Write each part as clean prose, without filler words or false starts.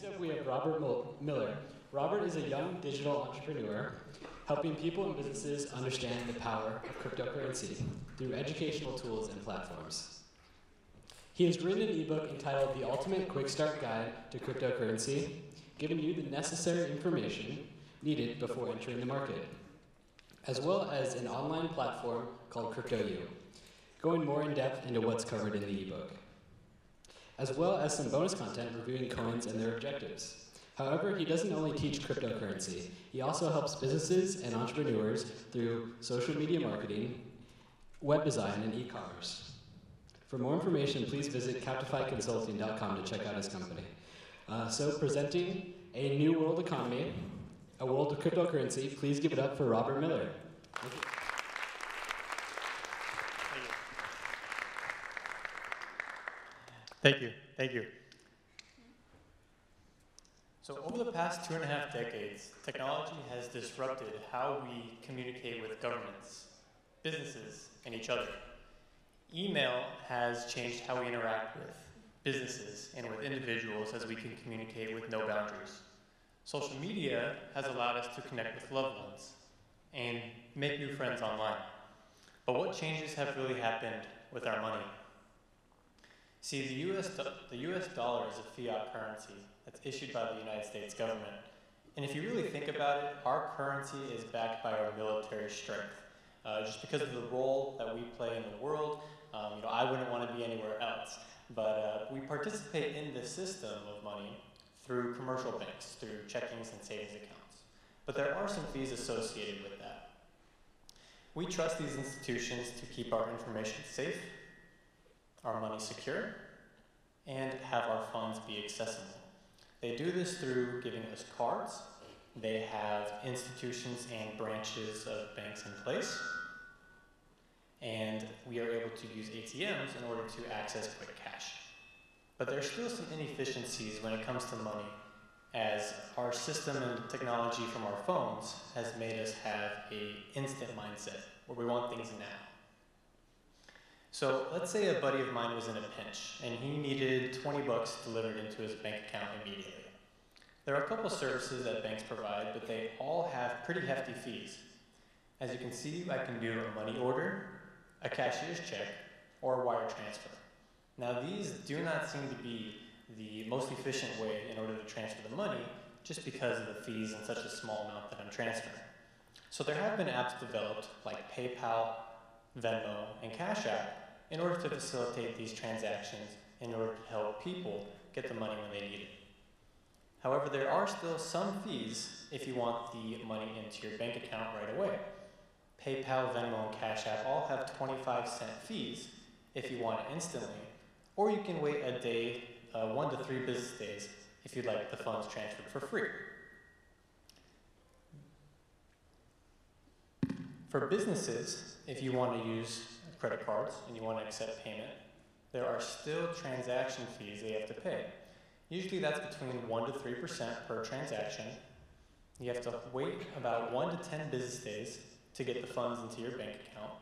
up we have Robert Miller. Robert is a young digital entrepreneur helping people and businesses understand the power of cryptocurrency through educational tools and platforms. He has written an ebook entitled The Ultimate Quickstart Guide to Cryptocurrency, giving you the necessary information needed before entering the market, as well as an online platform called CryptoU, going more in depth into what's covered in the ebook, as well as some bonus content reviewing coins and their objectives. However, he doesn't only teach cryptocurrency, he also helps businesses and entrepreneurs through social media marketing, web design, and e-commerce. For more information, please visit captifyconsulting.com to check out his company. So presenting a new world economy, a world of cryptocurrency, please give it up for Robert Miller. Thank you. Thank you. Thank you. So over the past 2.5 decades, technology has disrupted how we communicate with governments, businesses, and each other. Email has changed how we interact with businesses and with individuals as we can communicate with no boundaries. Social media has allowed us to connect with loved ones and make new friends online. But what changes have really happened with our money? See, the US dollar is a fiat currency that's issued by the United States government. And if you really think about it, our currency is backed by our military strength. Just because of the role that we play in the world, I wouldn't want to be anywhere else. But we participate in the system of money through commercial banks, through checkings and savings accounts. But there are some fees associated with that. We trust these institutions to keep our information safe, our money secure, and have our funds be accessible. They do this through giving us cards. They have institutions and branches of banks in place. And we are able to use ATMs in order to access quick cash. But there's still some inefficiencies when it comes to money, as our system and technology from our phones has made us have an instant mindset, where we want things now. So let's say a buddy of mine was in a pinch, and he needed 20 bucks delivered into his bank account immediately. There are a couple services that banks provide, but they all have pretty hefty fees. As you can see, I can do a money order, a cashier's check, or a wire transfer. Now these do not seem to be the most efficient way in order to transfer the money, just because of the fees in such a small amount that I'm transferring. So there have been apps developed like PayPal, Venmo, and Cash App in order to facilitate these transactions, in order to help people get the money when they need it. However, there are still some fees if you want the money into your bank account right away. PayPal, Venmo, and Cash App all have 25-cent fees if you want it instantly, or you can wait a day, 1 to 3 business days, if you'd like the funds transferred for free. For businesses, if you want to use credit cards and you want to accept payment, there are still transaction fees they have to pay. Usually that's between 1 to 3% per transaction. You have to wait about 1 to 10 business days to get the funds into your bank account.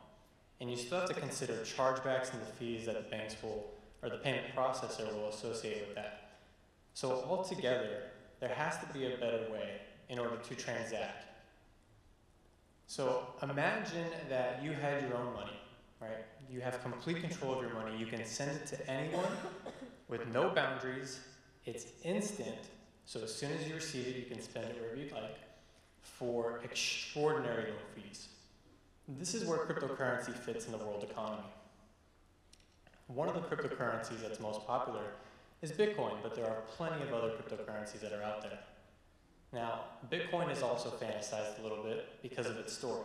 And you still have to consider chargebacks and the fees that the banks will, or the payment processor will associate with that. So altogether, there has to be a better way in order to transact. So imagine that you had your own money, right? You have complete control of your money. You can send it to anyone with no boundaries. It's instant, so as soon as you receive it, you can spend it wherever you'd like for extraordinary low fees. This is where cryptocurrency fits in the world economy. One of the cryptocurrencies that's most popular is Bitcoin, but there are plenty of other cryptocurrencies that are out there. Now, Bitcoin is also fantasized a little bit because of its story.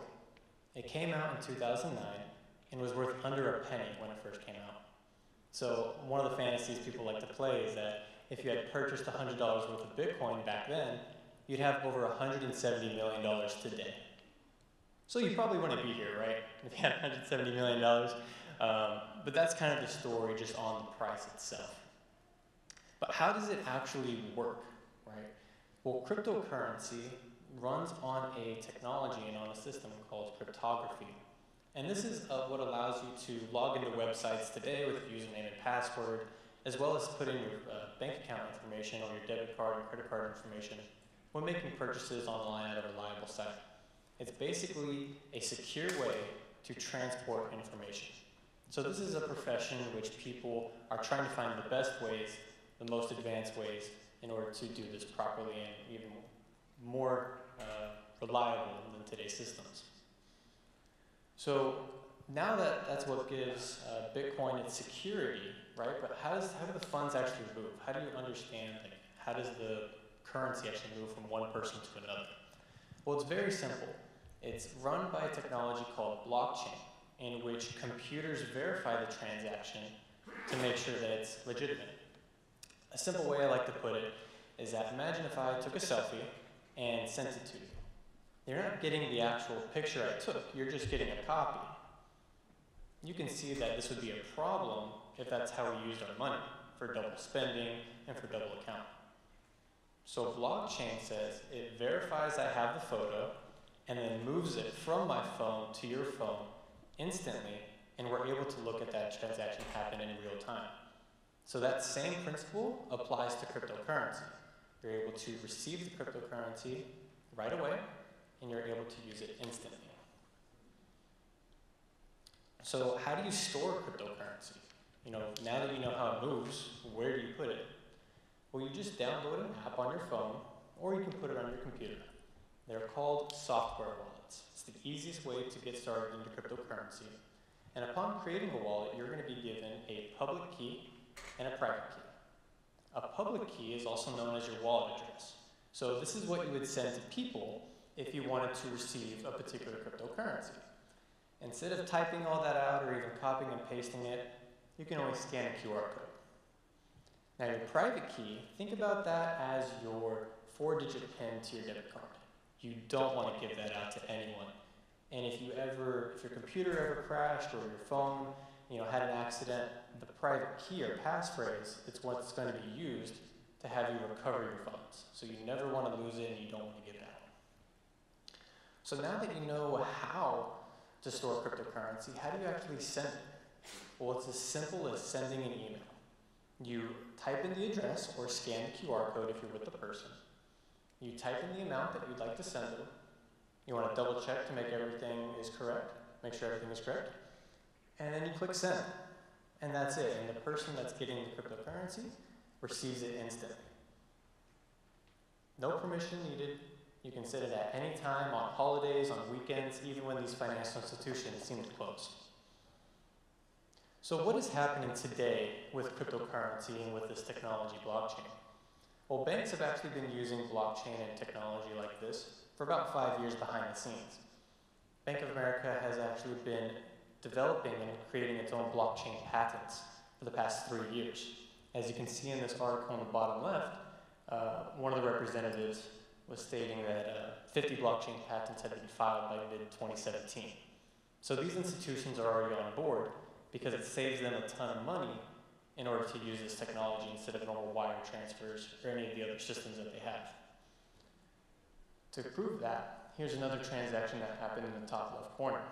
It came out in 2009 and was worth under a penny when it first came out. So one of the fantasies people like to play is that if you had purchased $100 worth of Bitcoin back then, you'd have over $170 million today. So you probably wouldn't be here, right? If you had $170 million. But that's kind of the story just on the price itself. But how does it actually work, right? Well, cryptocurrency runs on a technology and on a system called cryptography. And this is what allows you to log into websites today with a username and password, as well as putting your bank account information or your debit card and credit card information when making purchases online at a reliable site. It's basically a secure way to transport information. So this is a profession in which people are trying to find the best ways, the most advanced ways, in order to do this properly and even more reliable than today's systems. So now that's what gives Bitcoin its security, right? But how do the funds actually move? How do you understand, like, how does the currency actually move from one person to another? Well, it's very simple. It's run by a technology called blockchain, in which computers verify the transaction to make sure that it's legitimate. A simple way I like to put it is that imagine if I took a selfie and sent it to you. You're not getting the actual picture I took, you're just getting a copy. You can see that this would be a problem if that's how we used our money, for double spending and for double account. So blockchain says it verifies I have the photo and then moves it from my phone to your phone instantly, and we're able to look at that transaction happen in real time. So that same principle applies to cryptocurrency. You're able to receive the cryptocurrency right away, and you're able to use it instantly. So how do you store cryptocurrency? Now that you know how it moves, where do you put it? Well, you just download an app on your phone, or you can put it on your computer. They're called software wallets. It's the easiest way to get started into cryptocurrency. And upon creating a wallet, you're going to be given a public key and a private key. A public key is also known as your wallet address. So this is what you would send to people if you wanted to receive a particular cryptocurrency. Instead of typing all that out or even copying and pasting it, you can always scan a QR code. Now your private key, think about that as your 4-digit PIN to your debit card. You don't want to give that out to anyone. And if your computer ever crashed or your phone, had an accident, the private key or passphrase, it's what's going to be used to have you recover your funds. So you never want to lose it and you don't want to give it out. So now that you know how to store cryptocurrency, how do you actually send it? Well, it's as simple as sending an email. You type in the address or scan the QR code if you're with the person. You type in the amount that you'd like to send them. You want to double check to make everything is correct, make sure everything is correct. And then you click send. And that's it. And the person that's getting the cryptocurrency receives it instantly. No permission needed. You can set it at any time, on holidays, on weekends, even when these financial institutions seem to close. So what is happening today with cryptocurrency and with this technology, blockchain? Well, banks have actually been using blockchain and technology like this for about 5 years behind the scenes. Bank of America has actually been developing and creating its own blockchain patents for the past 3 years. As you can see in this article on the bottom left, one of the representatives was stating that 50 blockchain patents had been filed by mid-2017. So these institutions are already on board because it saves them a ton of money in order to use this technology instead of normal wire transfers or any of the other systems that they have. To prove that, here's another transaction that happened in the top left corner.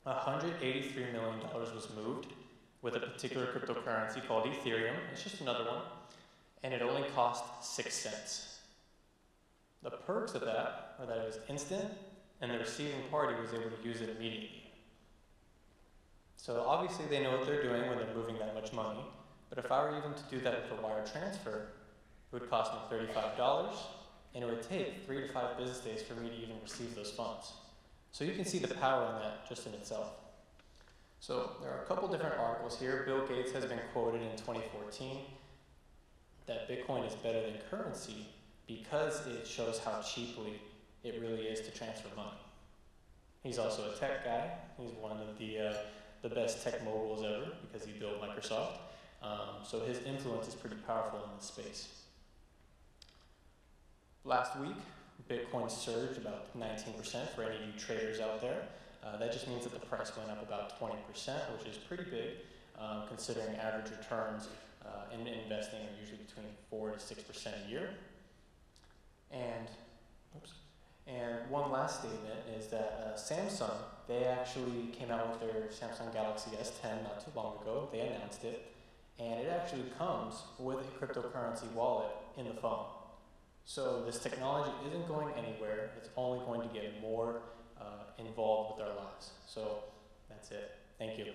$183 million was moved with a particular cryptocurrency called Ethereum. It's just another one. And it only cost 6 cents. The perks of that are that it was instant and the receiving party was able to use it immediately. So obviously they know what they're doing when they're moving that much money, but if I were even to do that with a wire transfer, it would cost me $35, and it would take 3 to 5 business days for me to even receive those funds. So you can see the power in that just in itself. So there are a couple different articles here. Bill Gates has been quoted in 2014 that Bitcoin is better than currency because it shows how cheaply it really is to transfer money. He's also a tech guy. He's one of the best tech moguls ever because he built Microsoft. So his influence is pretty powerful in this space. Last week, Bitcoin surged about 19% for any of you traders out there. That just means that the price went up about 20%, which is pretty big, considering average returns in investing are usually between 4 to 6% a year. And one last statement is that Samsung, they actually came out with their Samsung Galaxy S10 not too long ago. They announced it. and it actually comes with a cryptocurrency wallet in the phone. So this technology isn't going anywhere. It's only going to get more involved with our lives. So that's it. Thank you.